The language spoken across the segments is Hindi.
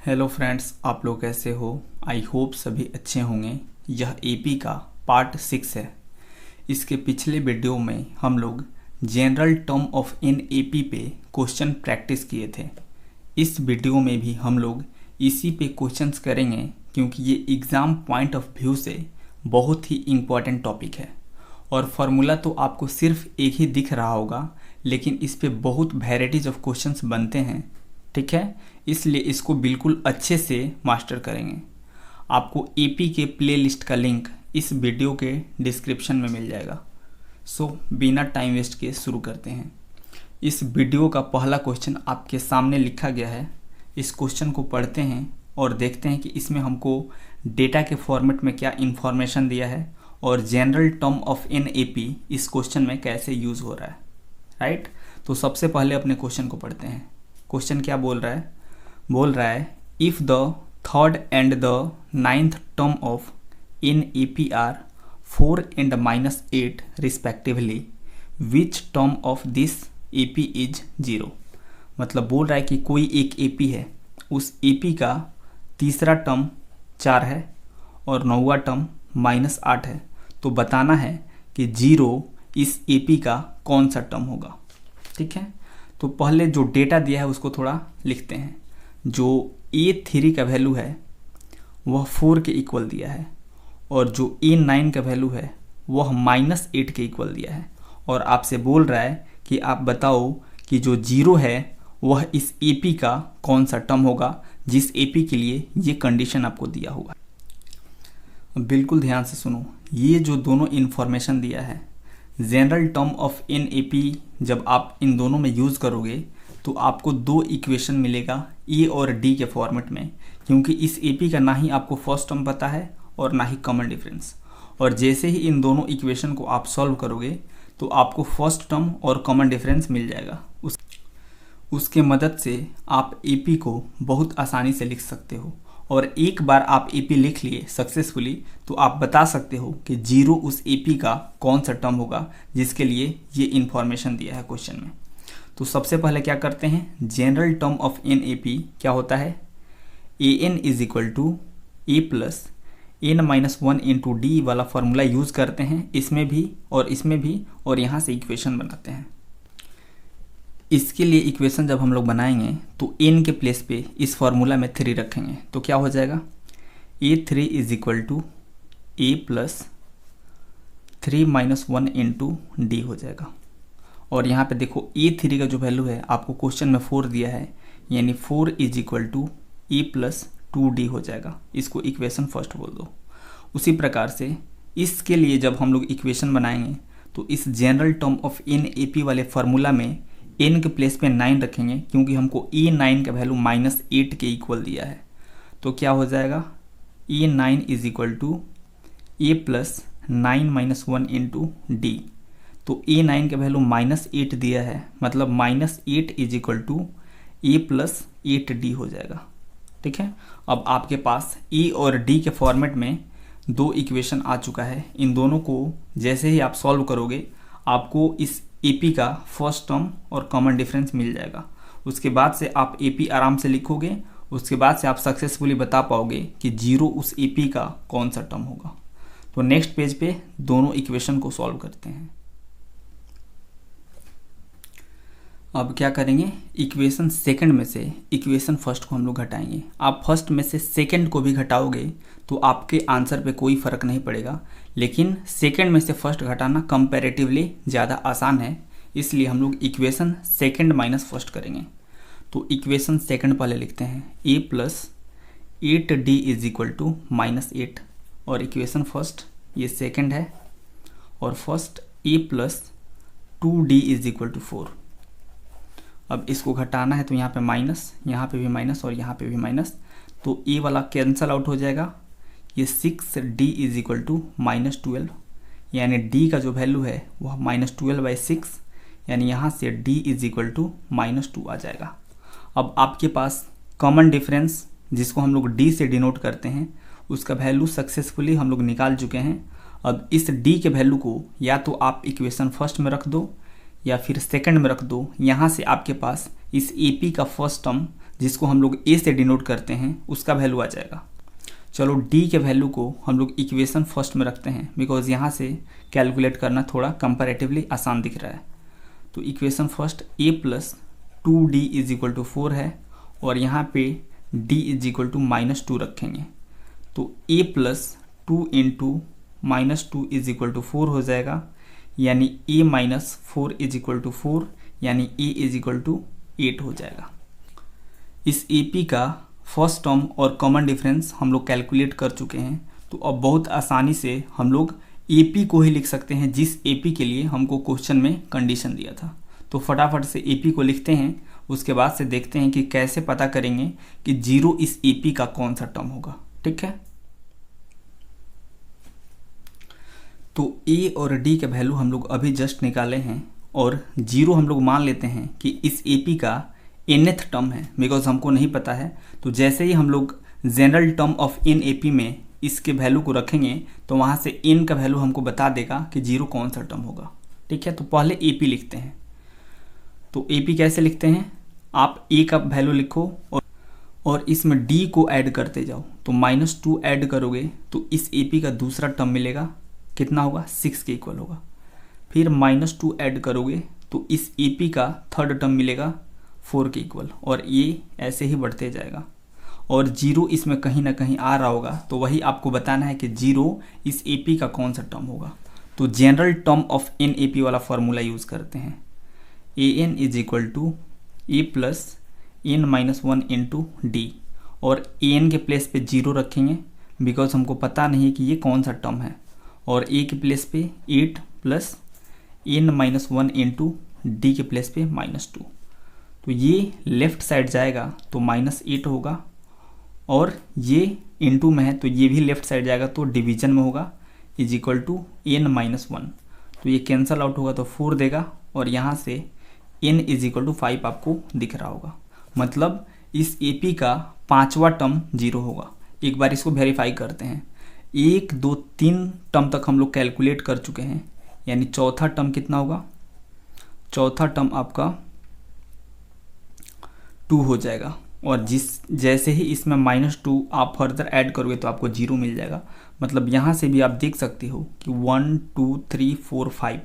हेलो फ्रेंड्स, आप लोग कैसे हो। आई होप सभी अच्छे होंगे। यह एपी का पार्ट 6 है। इसके पिछले वीडियो में हम लोग general term of in AP पे क्वेश्चन प्रैक्टिस किए थे। इस वीडियो में भी हम लोग इसी पे क्वेश्चंस करेंगे क्योंकि ये एग्ज़ाम पॉइंट ऑफ व्यू से बहुत ही इम्पॉर्टेंट टॉपिक है। और फार्मूला तो आपको सिर्फ एक ही दिख रहा होगा, लेकिन इस पे बहुत वैराइटीज ऑफ क्वेश्चंस बनते हैं, ठीक है। इसलिए इसको बिल्कुल अच्छे से मास्टर करेंगे। आपको एपी के प्लेलिस्ट का लिंक इस वीडियो के डिस्क्रिप्शन में मिल जाएगा। सो बिना टाइम वेस्ट के शुरू करते हैं। इस वीडियो का पहला क्वेश्चन आपके सामने लिखा गया है। इस क्वेश्चन को पढ़ते हैं और देखते हैं कि इसमें हमको डेटा के फॉर्मेट में क्या इन्फॉर्मेशन दिया है और general term of an AP इस क्वेश्चन में कैसे यूज़ हो रहा है, राइट। तो सबसे पहले अपने क्वेश्चन को पढ़ते हैं। क्वेश्चन क्या बोल रहा है? बोल रहा है if the third and the ninth term of in AP are 4 and -8 respectively, which term of this AP is 0। मतलब बोल रहा है कि कोई एक एपी है, उस एपी का तीसरा टर्म 4 है और 9वां टर्म -8 है। तो बताना है कि 0 इस एपी का कौन सा टर्म होगा, ठीक है। तो पहले जो डेटा दिया है उसको थोड़ा लिखते हैं। जो A3 का वैल्यू है वह 4 के इक्वल दिया है और जो A9 का वैल्यू है वह -8 के इक्वल दिया है। और आपसे बोल रहा है कि आप बताओ कि जो 0 है वह इस AP का कौन सा टर्म होगा जिस AP के लिए ये कंडीशन आपको दिया होगा। बिल्कुल ध्यान से सुनो, ये जो दोनों इन्फॉर्मेशन दिया है general term of in AP, जब आप इन दोनों में यूज़ करोगे तो आपको दो इक्वेशन मिलेगा ए और डी के फॉर्मेट में, क्योंकि इस एपी का ना ही आपको फर्स्ट टर्म पता है और ना ही कॉमन डिफरेंस। और जैसे ही इन दोनों इक्वेशन को आप सॉल्व करोगे तो आपको फर्स्ट टर्म और कॉमन डिफरेंस मिल जाएगा। उसके मदद से आप एपी को बहुत आसानी से लिख सकते हो। और एक बार आप एपी लिख लिए सक्सेसफुली तो आप बता सकते हो कि 0 उस एपी का कौन सा टर्म होगा जिसके लिए ये इन्फॉर्मेशन दिया है क्वेश्चन में। तो सबसे पहले क्या करते हैं, general term of N AP क्या होता है, an is equal to a plus n-1 into d वाला फॉर्मूला यूज़ करते हैं इसमें भी और यहाँ से इक्वेशन बनाते हैं। इसके लिए इक्वेशन जब हम लोग बनाएंगे तो n के प्लेस पे इस फार्मूला में 3 रखेंगे तो क्या हो जाएगा, A3 is equal to a plus 3-1 into d हो जाएगा। और यहाँ पे देखो A3 का जो वैल्यू है आपको क्वेश्चन में 4 दिया है, यानी 4 is equal to a plus 2d हो जाएगा। इसको इक्वेशन फर्स्ट बोल दो। उसी प्रकार से इसके लिए जब हम लोग इक्वेशन बनाएंगे तो इस general term of in AP वाले फार्मूला में n के प्लेस पे 9 रखेंगे, क्योंकि हमको A9 का वैल्यू -8 के इक्वल दिया है। तो क्या हो जाएगा, A9 is equal to a plus 9-1 into d. तो A9 का वैल्यू -8 दिया है, मतलब -8 is equal to a plus 8d हो जाएगा, ठीक है। अब आपके पास ए और डी के फॉर्मेट में दो इक्वेशन आ चुका है। इन दोनों को जैसे ही आप सॉल्व करोगे आपको इस एपी का फर्स्ट टर्म और कॉमन डिफरेंस मिल जाएगा। उसके बाद से आप एपी आराम से लिखोगे, उसके बाद से आप सक्सेसफुली बता पाओगे कि 0 उस एपी का कौन सा टर्म होगा। तो नेक्स्ट पेज पे दोनों इक्वेशन को सॉल्व करते हैं। अब क्या करेंगे, इक्वेशन सेकंड में से इक्वेशन फर्स्ट को हम लोग घटाएंगे। आप फर्स्ट में से सेकंड को भी घटाओगे तो आपके आंसर पे कोई फ़र्क नहीं पड़ेगा, लेकिन सेकंड में से फर्स्ट घटाना कंपैरेटिवली ज़्यादा आसान है, इसलिए हम लोग इक्वेशन सेकंड माइनस फर्स्ट करेंगे। तो इक्वेशन सेकंड पहले लिखते हैं, a plus 8d is equal to -8। और इक्वेशन फर्स्ट ये सेकंड है और first a plus 2d is equal to 4। अब इसको घटाना है तो यहाँ पे माइनस, यहाँ पे भी माइनस और यहाँ पे भी माइनस, तो ए वाला कैंसल आउट हो जाएगा। ये 6d इज इक्वल टू -12, यानी d का जो वैल्यू है वह -12/6, यानी यहाँ से d इज इक्वल टू -2 आ जाएगा। अब आपके पास कॉमन डिफरेंस जिसको हम लोग d से डिनोट करते हैं उसका वैल्यू सक्सेसफुली हम लोग निकाल चुके हैं। अब इस d के वैल्यू को या तो आप इक्वेशन फर्स्ट में रख दो या फिर सेकंड में रख दो। यहाँ से आपके पास इस AP का फर्स्ट टर्म जिसको हम लोग ए से डिनोट करते हैं, उसका वैल्यू आ जाएगा। चलो डी के वैल्यू को हम लोग इक्वेशन फर्स्ट में रखते हैं, बिकॉज यहाँ से कैलकुलेट करना थोड़ा कंपैरेटिवली आसान दिख रहा है। तो equation first a plus 2d is equal to 4 है, और यहाँ पे d इज इक्वल टू -2 रखेंगे। तो a plus 2 into -2 is equal to 4 हो जाएगा, यानी a minus 4 is equal to 4, यानी a इज इक्वल टू 8 हो जाएगा। इस AP का फर्स्ट टर्म और कॉमन डिफरेंस हम लोग कैलकुलेट कर चुके हैं। तो अब बहुत आसानी से हम लोग AP को ही लिख सकते हैं, जिस AP के लिए हमको क्वेश्चन में कंडीशन दिया था। तो फटाफट से AP को लिखते हैं, उसके बाद से देखते हैं कि कैसे पता करेंगे कि 0 इस AP का कौन सा टर्म होगा। ठीक है, तो A और D के वैल्यू हम लोग अभी जस्ट निकाले हैं, और 0 हम लोग मान लेते हैं कि इस AP का nth टर्म है, बिकॉज हमको नहीं पता है। तो जैसे ही हम लोग general term of n AP में इसके वैल्यू को रखेंगे, तो वहाँ से n का वैल्यू हमको बता देगा कि 0 कौन सा टर्म होगा। ठीक है, तो पहले AP लिखते हैं। तो AP कैसे लिखते हैं, आप A का वैल्यू लिखो और इसमें D को ऐड करते जाओ। तो -2 ऐड करोगे तो इस AP का दूसरा टर्म मिलेगा, कितना होगा, 6 के इक्वल होगा। फिर -2 ऐड करोगे तो इस AP का थर्ड टर्म मिलेगा 4 के इक्वल, और ये ऐसे ही बढ़ते जाएगा। और 0 इसमें कहीं ना कहीं आ रहा होगा, तो वही आपको बताना है कि 0 इस AP का कौन सा टर्म होगा। तो general term of n AP वाला फॉर्मूला यूज़ करते हैं। an is equal to a plus n minus 1 into d, और an के प्लेस पे 0 रखेंगे, बिकॉज हमको पता नहीं कि ये कौन सा टर्म है। और a के प्लेस पे 8 plus n minus 1 into d के प्लेस पे -2। तो ये लेफ्ट साइड जाएगा तो -8 होगा, और ये इंटू में है तो ये भी लेफ्ट साइड जाएगा तो डिवीजन में होगा, is equal to n minus 1। तो ये कैंसल आउट होगा तो 4 देगा, और यहाँ से n इज इक्वल टू 5 आपको दिख रहा होगा। मतलब इस AP का 5वां टर्म 0 होगा। एक बार इसको वेरीफाई करते हैं। 1 2 3 टर्म तक हम लोग कैलकुलेट कर चुके हैं, यानी चौथा टर्म कितना होगा, चौथा टर्म आपका 2 हो जाएगा। और जैसे ही इसमें -2 आप फर्दर ऐड करोगे तो आपको 0 मिल जाएगा। मतलब यहाँ से भी आप देख सकते हो कि 1 2 3 4 5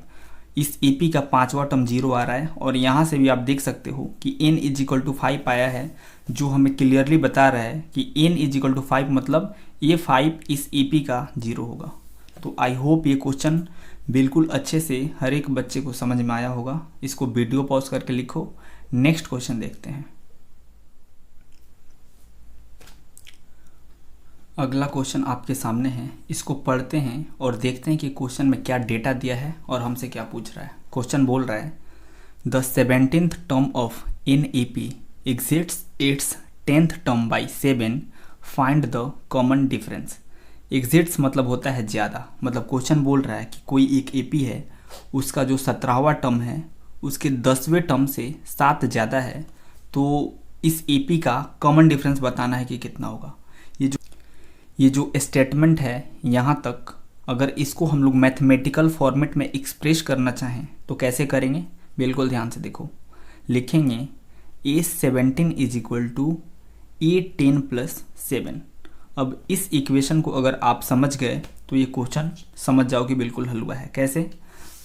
इस AP का 5वां टर्म 0 आ रहा है, और यहाँ से भी आप देख सकते हो कि n इज इक्वल टू 5 आया है, जो हमें क्लियरली बता रहा है कि n इज इक्वल टू 5, मतलब ये 5 इस AP का 0 होगा। तो आई होप ये क्वेश्चन बिल्कुल अच्छे से हर एक बच्चे को समझ में आया होगा। इसको वीडियो पॉज करके लिखो। नेक्स्ट क्वेश्चन देखते हैं। अगला क्वेश्चन आपके सामने है, इसको पढ़ते हैं और देखते हैं कि क्वेश्चन में क्या डेटा दिया है और हमसे क्या पूछ रहा है। क्वेश्चन बोल रहा है, the 17th term of n AP exists it's 10th term by 7, find the common difference. Exists मतलब होता है ज़्यादा, मतलब क्वेश्चन बोल रहा है कि कोई एक AP है, उसका जो 17वां टर्म है उसके 10वें टर्म से 7 ज़्यादा है, तो इस AP का कॉमन डिफरेंस बताना है कि कितना होगा। ये जो स्टेटमेंट है यहाँ तक, अगर इसको हम लोग मैथमेटिकल फॉर्मेट में एक्सप्रेस करना चाहें तो कैसे करेंगे, बिल्कुल ध्यान से देखो। लिखेंगे A17 is equal to A10 plus 7। अब इस इक्वेशन को अगर आप समझ गए तो ये क्वेश्चन समझ जाओ कि बिल्कुल हलवा है। कैसे,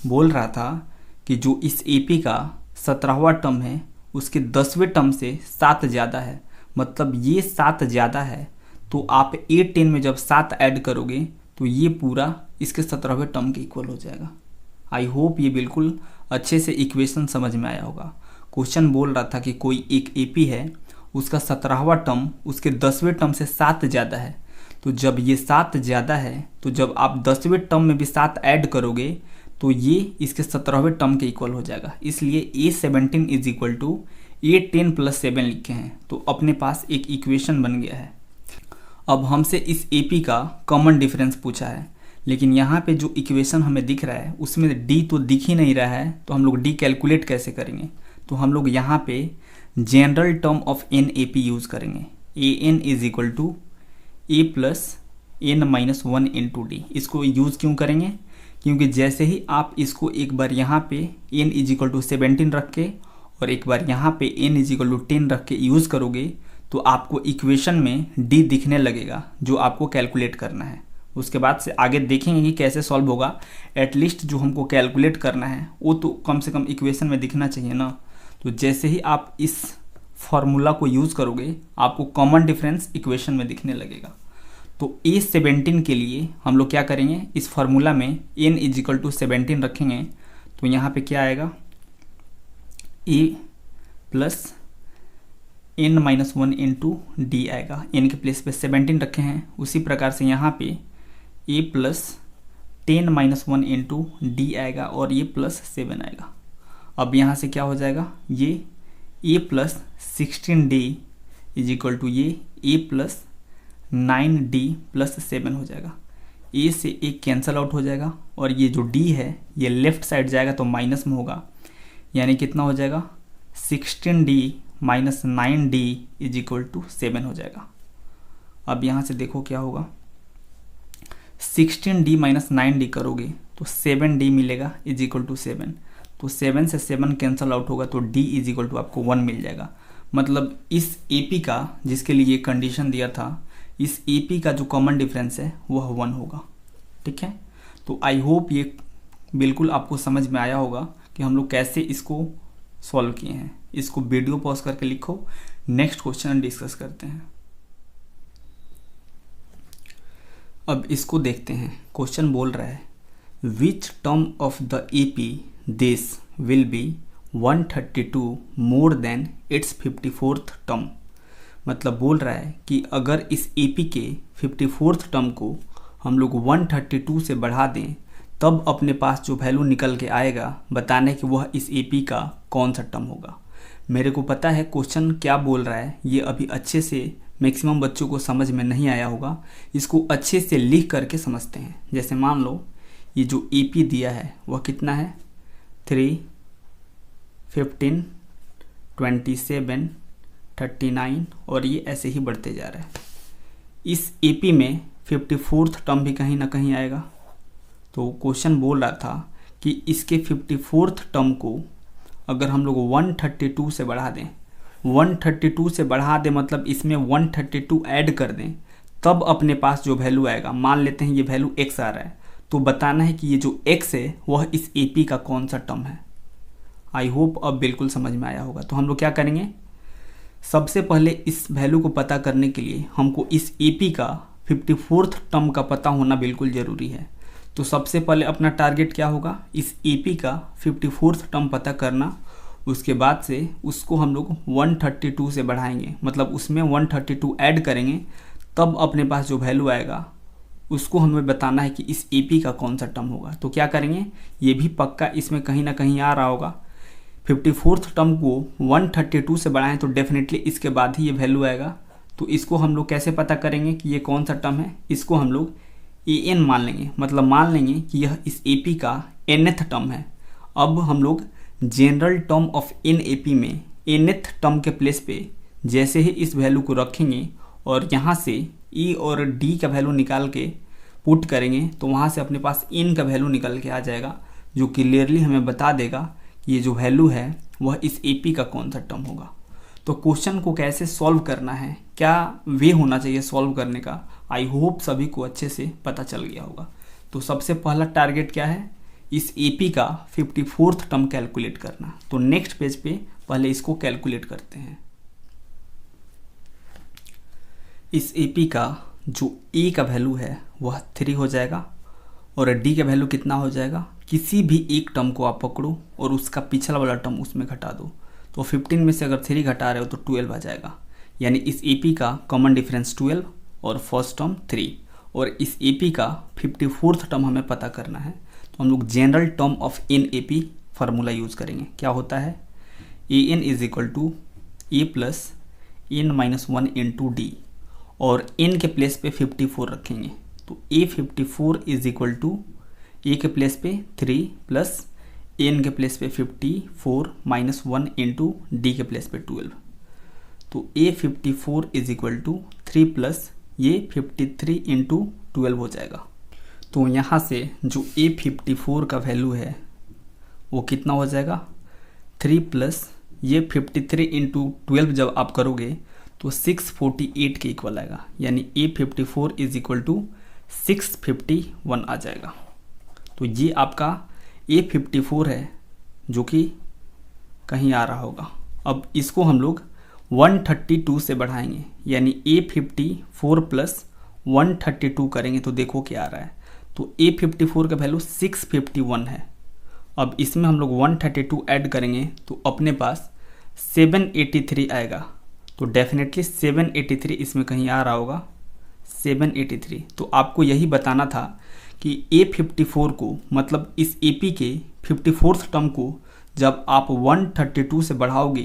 बोल रहा था कि जो इस AP का 17वां टर्म है उसके 10वें टर्म से 7 ज़्यादा है, मतलब ये 7 ज़्यादा है, तो आप A10 में जब 7 ऐड करोगे तो ये पूरा इसके 17वें टर्म के इक्वल हो जाएगा। आई होप ये बिल्कुल अच्छे से इक्वेशन समझ में आया होगा। क्वेश्चन बोल रहा था कि कोई एक AP है, उसका 17वां टर्म उसके 10वें टर्म से 7 ज़्यादा है, तो जब ये 7 ज़्यादा है तो जब आप 10वें टर्म में भी 7 ऐड करोगे तो ये इसके 17वें टर्म के इक्वल हो जाएगा। इसलिए A17 is equal to A10 plus 7 लिखे हैं, तो अपने पास एक इक्वेशन बन गया है। अब हमसे इस AP का कॉमन डिफरेंस पूछा है, लेकिन यहाँ पे जो इक्वेशन हमें दिख रहा है उसमें D तो दिख ही नहीं रहा है, तो हम लोग D कैलकुलेट कैसे करेंगे। तो हम लोग यहाँ पे general term of n AP use करेंगे। an is equal to a plus n minus 1 into d. इसको यूज़ क्यों करेंगे, क्योंकि जैसे ही आप इसको एक बार यहाँ पे n इज इक्वल टू 17 रख के और एक बार यहाँ पे n = 10 रख के यूज़ करोगे तो आपको इक्वेशन में d दिखने लगेगा जो आपको कैलकुलेट करना है। उसके बाद से आगे देखेंगे कि कैसे सॉल्व होगा। एटलीस्ट जो हमको कैलकुलेट करना है वो तो कम से कम इक्वेशन में दिखना चाहिए ना। तो जैसे ही आप इस फॉर्मूला को यूज़ करोगे आपको कॉमन डिफरेंस इक्वेशन में दिखने लगेगा। तो A17 के लिए हम लोग क्या करेंगे, इस फार्मूला में n = 17 रखेंगे तो यहाँ पे क्या आएगा, a + n-1 × d आएगा। n के प्लेस पे 17 रखे हैं, उसी प्रकार से यहाँ पे a + 10-1 × d आएगा और ये +7 आएगा। अब यहाँ से क्या हो जाएगा, ये a + 16d = ये a + 9d + 7 हो जाएगा। a से एक कैंसल आउट हो जाएगा और ये जो d है ये लेफ्ट साइड जाएगा तो माइनस में होगा, यानी कितना हो जाएगा, 16d - 9d = 7 हो जाएगा। अब यहाँ से देखो क्या होगा, 16d - 9d करोगे तो 7d मिलेगा = 7। तो 7 से 7 कैंसल आउट होगा तो d = आपको 1 मिल जाएगा। मतलब इस AP का, जिसके लिए ये कंडीशन दिया था, इस AP का जो कॉमन डिफरेंस है वह 1 होगा। ठीक है, तो आई होप ये बिल्कुल आपको समझ में आया होगा कि हम लोग कैसे इसको सॉल्व किए हैं। इसको वीडियो पॉज करके लिखो, नेक्स्ट क्वेश्चन डिस्कस करते हैं। अब इसको देखते हैं। क्वेश्चन बोल रहा है विच term of the AP this will be 132 more than it's 54th term. मतलब बोल रहा है कि अगर इस AP के 54th टर्म को हम लोग 132 से बढ़ा दें तब अपने पास जो वैल्यू निकल के आएगा बताने कि वह इस AP का कौन सा टर्म होगा। मेरे को पता है क्वेश्चन क्या बोल रहा है, ये अभी अच्छे से मैक्सिमम बच्चों को समझ में नहीं आया होगा। इसको अच्छे से लिख करके समझते हैं। जैसे मान लो ये जो AP दिया है वह कितना है, 3, 15, 27, 39 और ये ऐसे ही बढ़ते जा रहा है। इस AP में 54th टर्म भी कहीं ना कहीं आएगा। तो क्वेश्चन बोल रहा था कि इसके 54th टर्म को अगर हम लोग 132 से बढ़ा दें, 132 से बढ़ा दें मतलब इसमें 132 ऐड कर दें, तब अपने पास जो वैल्यू आएगा, मान लेते हैं ये वैल्यू x आ रहा है, तो बताना है कि ये जो x है वह इस AP का कौन सा टर्म है। आई होप अब बिल्कुल समझ में आया होगा। तो हम लोग क्या करेंगे, सबसे पहले इस वैल्यू को पता करने के लिए हमको इस AP का 54th टर्म का पता होना बिल्कुल ज़रूरी है। तो सबसे पहले अपना टारगेट क्या होगा, इस AP का 54th टर्म पता करना। उसके बाद से उसको हम लोग 132 से बढ़ाएंगे, मतलब उसमें 132 ऐड करेंगे, तब अपने पास जो वैल्यू आएगा उसको हमें बताना है कि इस AP का कौन सा टर्म होगा। तो क्या करेंगे, ये भी पक्का इसमें कहीं ना कहीं आ रहा होगा। 54th टर्म को 132 से बढ़ाएं तो डेफिनेटली इसके बाद ही ये वैल्यू आएगा। तो इसको हम लोग कैसे पता करेंगे कि ये कौन सा टर्म है, इसको हम लोग AN मान लेंगे, मतलब मान लेंगे कि यह इस AP का nth टर्म है। अब हम लोग general term of in AP में nth टर्म के प्लेस पे जैसे ही इस वैल्यू को रखेंगे और यहाँ से E और D का वैल्यू निकाल के पुट करेंगे तो वहाँ से अपने पास इन का वैल्यू निकल के आ जाएगा, जो क्लियरली हमें बता देगा कि ये जो वैल्यू है वह इस AP का कौन सा टर्म होगा। तो क्वेश्चन को कैसे सॉल्व करना है, क्या वे होना चाहिए सॉल्व करने का, आई होप सभी को अच्छे से पता चल गया होगा। तो सबसे पहला टारगेट क्या है, इस AP का 54th टर्म कैलकुलेट करना। तो नेक्स्ट पेज पे पहले इसको कैलकुलेट करते हैं। इस AP का जो A का वैल्यू है वह 3 हो जाएगा और D का वैल्यू कितना हो जाएगा, किसी भी एक टर्म को आप पकड़ो और उसका पिछला वाला टर्म उसमें घटा दो। तो 15 में से अगर 3 घटा रहे हो तो 12 आ जाएगा, यानी इस AP का कॉमन डिफरेंस 12 और फर्स्ट टर्म 3, और इस AP का 54th टर्म हमें पता करना है। तो हम लोग general term of in AP formula use करेंगे। क्या होता है, AN = A + n-1 × D, और n के प्लेस पे 54 रखेंगे। तो A54 = A के प्लेस पे 3 प्लस n के प्लेस पे 54 - 1 × D के प्लेस पे 12। तो A54 = 3 प्लस ये 53 × 12 हो जाएगा। तो यहाँ से जो A54 का वैल्यू है वो कितना हो जाएगा, 3 प्लस ये 53 इंटू 12 जब आप करोगे तो 648 के इक्वल आएगा, यानी A54 इज इक्वल टू 651 आ जाएगा। तो ये आपका A54 है जो कि कहीं आ रहा होगा। अब इसको हम लोग 132 से बढ़ाएंगे, यानी A54 प्लस 132 करेंगे तो देखो क्या आ रहा है। तो A54 का वैल्यू 651 है। अब इसमें हम लोग 132 ऐड करेंगे तो अपने पास 783 आएगा। तो डेफिनेटली 783 इसमें कहीं आ रहा होगा, 783। तो आपको यही बताना था कि A54 को, मतलब इस AP के 54th टर्म को जब आप 132 से बढ़ाओगे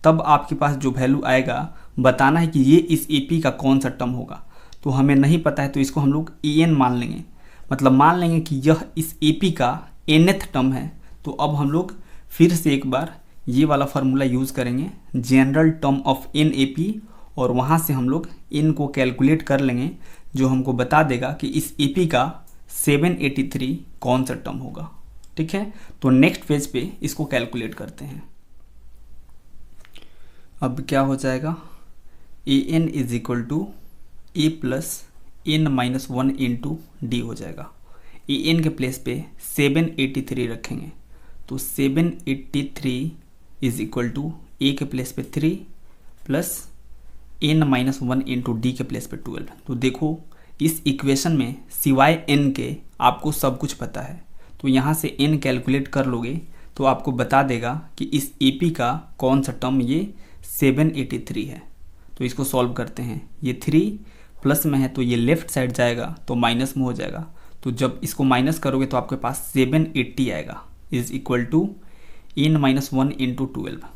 तब आपके पास जो वैल्यू आएगा, बताना है कि ये इस AP का कौन सा टर्म होगा। तो हमें नहीं पता है तो इसको हम लोग EN मान लेंगे, मतलब मान लेंगे कि यह इस AP का nth टर्म है। तो अब हम लोग फिर से एक बार ये वाला फार्मूला यूज़ करेंगे, जनरल टर्म ऑफ NAP, और वहाँ से हम लोग n को कैलकुलेट कर लेंगे जो हमको बता देगा कि इस AP का 783 कौन सा टर्म होगा। ठीक है, तो नेक्स्ट पेज पे इसको कैलकुलेट करते हैं। अब क्या हो जाएगा, AN is equal to A plus N-1 into d हो जाएगा। AN के प्लेस पे 783 रखेंगे तो 783 इज इक्वल टू A के प्लेस पे 3 प्लस N-1 इंटू डी के प्लेस पे 12। तो देखो इस इक्वेशन में सिवाय n के आपको सब कुछ पता है, तो यहाँ से n कैलकुलेट कर लोगे तो आपको बता देगा कि इस AP का कौन सा टर्म ये 783 है। तो इसको सॉल्व करते हैं, ये 3 प्लस में है तो ये लेफ्ट साइड जाएगा तो माइनस में हो जाएगा। तो जब इसको माइनस करोगे तो आपके पास 780 आएगा, is equal to N-1 into 12।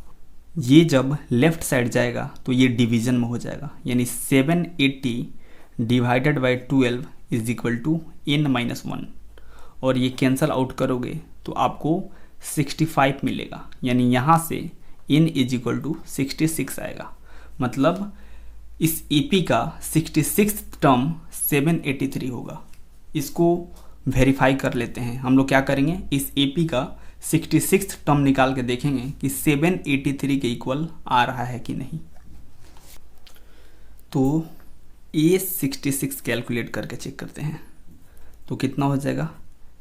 ये जब लेफ्ट साइड जाएगा तो ये डिवीजन में हो जाएगा, यानी 780 divided by 12 is equal to N-1, और ये कैंसल आउट करोगे तो आपको 65 मिलेगा, यानी यहाँ से n इज इक्वल टू 66 आएगा। मतलब इस AP का 66 टर्म 783 होगा। इसको वेरीफाई कर लेते हैं। हम लोग क्या करेंगे, इस AP का 66 टर्म निकाल के देखेंगे कि 783 के इक्वल आ रहा है कि नहीं। तो A66 कैलकुलेट करके चेक करते हैं तो कितना हो जाएगा।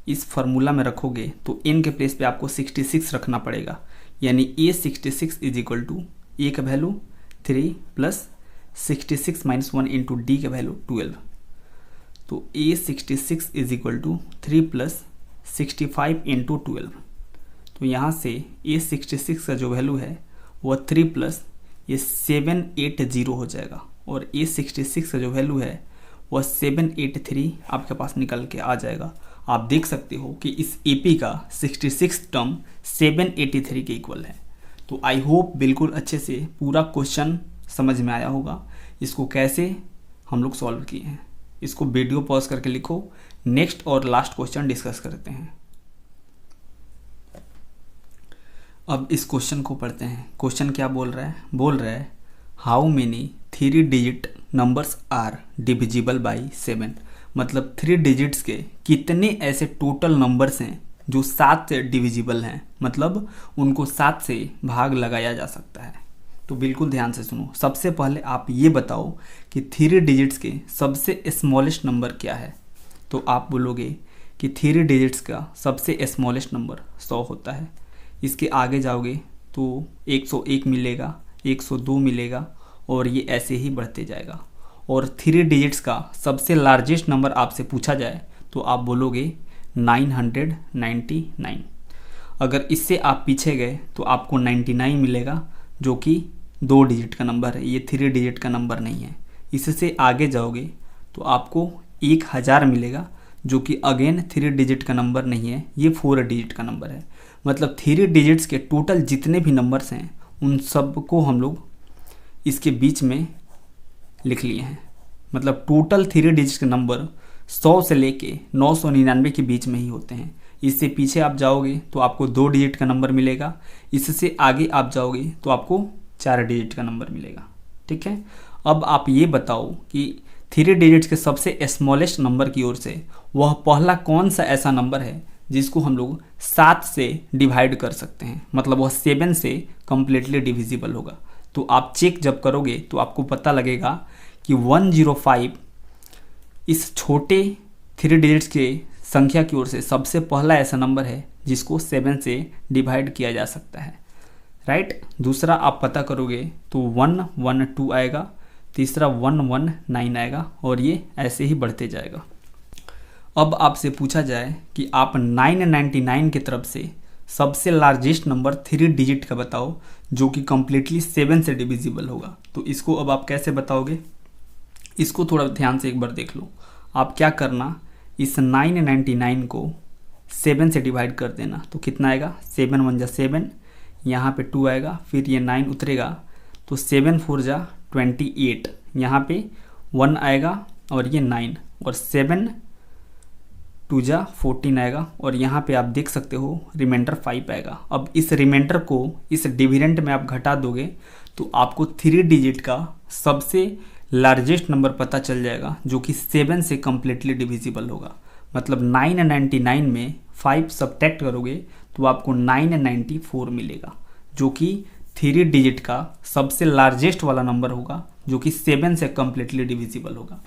इस फार्मूला में रखोगे तो n के प्लेस पे आपको 66 रखना पड़ेगा, यानी A66 is equal to A का value 3 plus 66 minus 1 into d का वैल्यू 12। तो A66 is equal to 3 plus 65 into 12। तो यहाँ से A66 का जो वैल्यू है वह 3 प्लस ये 780 हो जाएगा, और A66 का जो वैल्यू है वह 783 आपके पास निकल के आ जाएगा। आप देख सकते हो कि इस AP का 66 टर्म 783 के इक्वल है। तो आई होप बिल्कुल अच्छे से पूरा क्वेश्चन समझ में आया होगा। इसको कैसे हम लोग सॉल्व किए हैं, इसको वीडियो पॉज करके लिखो। नेक्स्ट और लास्ट क्वेश्चन डिस्कस करते हैं। अब इस क्वेश्चन को पढ़ते हैं। क्वेश्चन क्या बोल रहा है how many 3 digit numbers are divisible by 7। मतलब 3 डिजिट्स के कितने ऐसे टोटल नंबर्स हैं जो 7 से डिविजिबल हैं, मतलब उनको 7 से भाग लगाया जा सकता है। तो बिल्कुल ध्यान से सुनो। सबसे पहले आप ये बताओ कि 3 डिजिट्स के सबसे स्मॉलेस्ट नंबर क्या है। तो आप बोलोगे कि 3 डिजिट्स का सबसे स्मॉलेस्ट नंबर 100 होता है। इसके आगे जाओगे तो 101 मिलेगा, 102 मिलेगा, और ये ऐसे ही बढ़ते जाएगा। और 3 डिजिट्स का सबसे लार्जेस्ट नंबर आपसे पूछा जाए तो आप बोलोगे 999। अगर इससे आप पीछे गए तो आपको 99 मिलेगा, जो कि 2 डिजिट का नंबर है, ये 3 डिजिट का नंबर नहीं है। इससे आगे जाओगे तो आपको 1000 मिलेगा, जो कि अगेन 3 डिजिट का नंबर नहीं है, ये 4 डिजिट का नंबर है। मतलब 3 डिजिट्स के टोटल जितने भी नंबर्स हैं उन सब को हम लोग इसके बीच में लिख लिए हैं। मतलब टोटल 3 डिजिट के नंबर 100 से लेके 999 के बीच में ही होते हैं। इससे पीछे आप जाओगे तो आपको 2 डिजिट का नंबर मिलेगा, इससे आगे आप जाओगे तो आपको 4 डिजिट का नंबर मिलेगा। ठीक है, अब आप ये बताओ कि 3 डिजिट्स के सबसे स्मॉलेस्ट नंबर की ओर से वह पहला कौन सा ऐसा नंबर है जिसको हम लोग 7 से डिवाइड कर सकते हैं, मतलब वह 7 से कंप्लीटली डिविजिबल होगा। तो आप चेक जब करोगे तो आपको पता लगेगा कि 105 इस छोटे 3 डिजिट्स के संख्या की ओर से सबसे पहला ऐसा नंबर है जिसको 7 से डिवाइड किया जा सकता है, राइट। दूसरा आप पता करोगे तो 112 आएगा, तीसरा 119 आएगा और ये ऐसे ही बढ़ते जाएगा। अब आपसे पूछा जाए कि आप 999 की तरफ से सबसे लार्जेस्ट नंबर 3 डिजिट का बताओ जो कि कंप्लीटली 7 से डिविजिबल होगा, तो इसको अब आप कैसे बताओगे? इसको थोड़ा ध्यान से एक बार देख लो। आप क्या करना, इस 999 को 7 से डिवाइड कर देना, तो कितना आएगा? 7 1 जा 7, यहाँ पे 2 आएगा, फिर ये 9 उतरेगा तो 7 4 जा 28, यहाँ पे 1 आएगा और ये 9 और 7 2 जा 14 आएगा और यहाँ पे आप देख सकते हो रिमाइंडर 5 आएगा। अब इस रिमाइंडर को इस डिविडेंड में आप घटा दोगे तो आपको 3 डिजिट का सबसे लार्जेस्ट नंबर पता चल जाएगा जो कि 7 से कम्प्लीटली डिविजिबल होगा। मतलब 999 में 5 सब्ट्रैक्ट करोगे तो आपको 994 मिलेगा, जो कि 3 डिजिट का सबसे लार्जेस्ट वाला नंबर होगा जो कि 7 से कम्प्लीटली डिविजिबल होगा।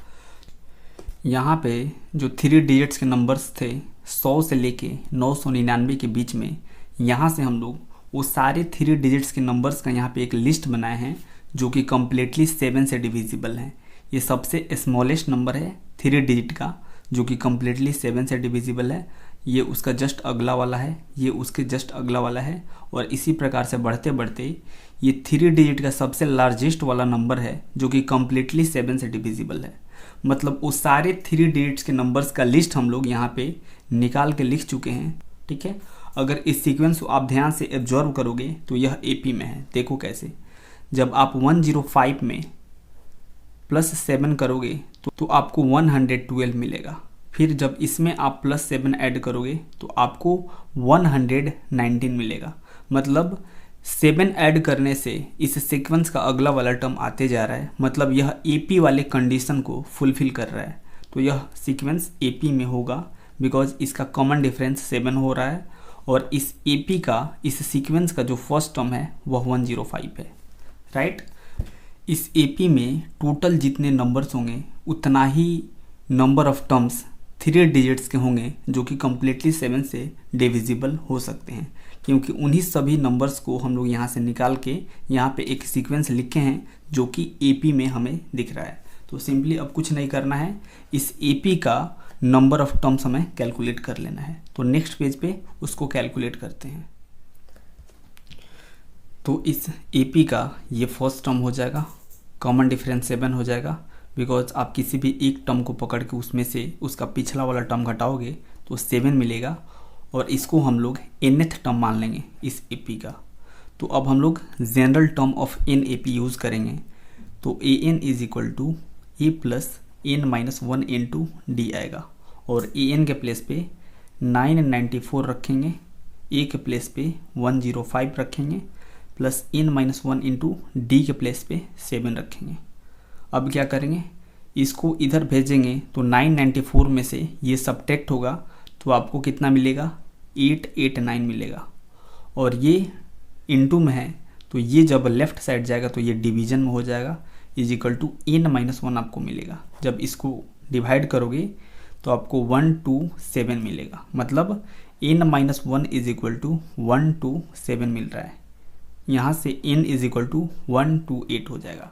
यहाँ पे जो 3 डिजिट्स के नंबर्स थे 100 से लेके 999 के बीच में, यहाँ से हम लोग वो सारे 3 डिजिट्स के नंबर्स का यहाँ पे एक लिस्ट बनाए हैं जो कि कम्प्लीटली 7 से डिविजिबल हैं। ये सबसे स्मॉलेस्ट नंबर है 3 डिजिट का जो कि कम्प्लीटली 7 से डिविजिबल है। ये उसका जस्ट अगला वाला है, ये उसके जस्ट अगला वाला है और इसी प्रकार से बढ़ते बढ़ते ये 3 डिजिट का सबसे लार्जेस्ट वाला नंबर है जो कि कम्प्लीटली 7 से डिविजिबल है। मतलब वो सारे 3 डिजिट्स के नंबर्स का लिस्ट हम लोग यहाँ पे निकाल के लिख चुके हैं, ठीक है। अगर इस सीक्वेंस को आप ध्यान से एब्जॉर्व करोगे तो यह एपी में है। देखो कैसे, जब आप 105 में +7 करोगे तो आपको 112 मिलेगा। फिर जब इसमें आप +7 ऐड करोगे तो आपको 119 मिलेगा। मतलब 7 ऐड करने से इस सीक्वेंस का अगला वाला टर्म आते जा रहा है, मतलब यह एपी वाले कंडीशन को फुलफिल कर रहा है। तो यह सीक्वेंस एपी में होगा बिकॉज इसका कॉमन डिफरेंस 7 हो रहा है और इस एपी का इस सीक्वेंस का जो फर्स्ट टर्म है वह 105 है, राइट। इस एपी में टोटल जितने नंबर्स होंगे उतना ही नंबर ऑफ टर्म्स 3 डिजिट्स के होंगे जो कि कम्प्लीटली 7 से डिविजिबल हो सकते हैं, क्योंकि उन्हीं सभी नंबर्स को हम लोग यहाँ से निकाल के यहाँ पे एक सीक्वेंस लिखे हैं जो कि एपी में हमें दिख रहा है। तो सिंपली अब कुछ नहीं करना है, इस एपी का नंबर ऑफ टर्म्स हमें कैलकुलेट कर लेना है। तो नेक्स्ट पेज पे उसको कैलकुलेट करते हैं। तो इस एपी का ये फर्स्ट टर्म हो जाएगा, कॉमन डिफरेंस 7 हो जाएगा बिकॉज आप किसी भी एक टर्म को पकड़ के उसमें से उसका पिछला वाला टर्म घटाओगे तो 7 मिलेगा और इसको हम लोग nth टर्म मान लेंगे इस एपी का। तो अब हम लोग general term of N AP use करेंगे। तो a n is equal to a plus n minus 1 into d आएगा और ए एन के प्लेस पे 994 रखेंगे, ए के प्लेस पे 105 रखेंगे plus n minus 1 into d के प्लेस पे 7 रखेंगे। अब क्या करेंगे, इसको इधर भेजेंगे तो 994 में से ये सब्ट्रैक्ट होगा तो आपको कितना मिलेगा? 889 मिलेगा और ये इनटू में है तो ये जब लेफ्ट साइड जाएगा तो ये डिवीजन में हो जाएगा, इज इक्वल टू n-1 आपको मिलेगा। जब इसको डिवाइड करोगे तो आपको 127 मिलेगा, मतलब n-1 इज इक्वल टू 127 मिल रहा है। यहाँ से n इज इक्वल टू 128 हो जाएगा।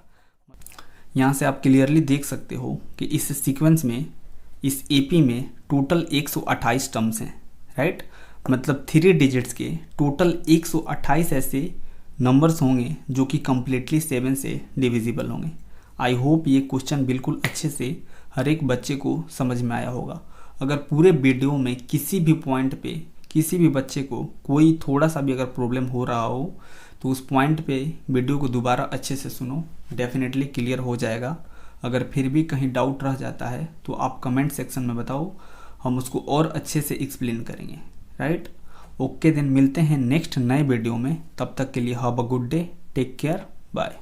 यहाँ से आप क्लियरली देख सकते हो कि इस सीक्वेंस में इस एपी में टोटल 128 टर्म्स हैं, राइट। मतलब 3 डिजिट्स के टोटल 128 ऐसे नंबर्स होंगे जो कि कम्प्लीटली 7 से डिविजिबल होंगे। आई होप ये क्वेश्चन बिल्कुल अच्छे से हर एक बच्चे को समझ में आया होगा। अगर पूरे वीडियो में किसी भी पॉइंट पे किसी भी बच्चे को कोई थोड़ा सा भी अगर प्रॉब्लम हो रहा हो तो उस पॉइंट पे वीडियो को दोबारा अच्छे से सुनो, डेफिनेटली क्लियर हो जाएगा। अगर फिर भी कहीं डाउट रह जाता है तो आप कमेंट सेक्शन में बताओ, हम उसको और अच्छे से एक्सप्लेन करेंगे, राइट। ओके, देन मिलते हैं नेक्स्ट नए वीडियो में। तब तक के लिए have a good day, take care, bye.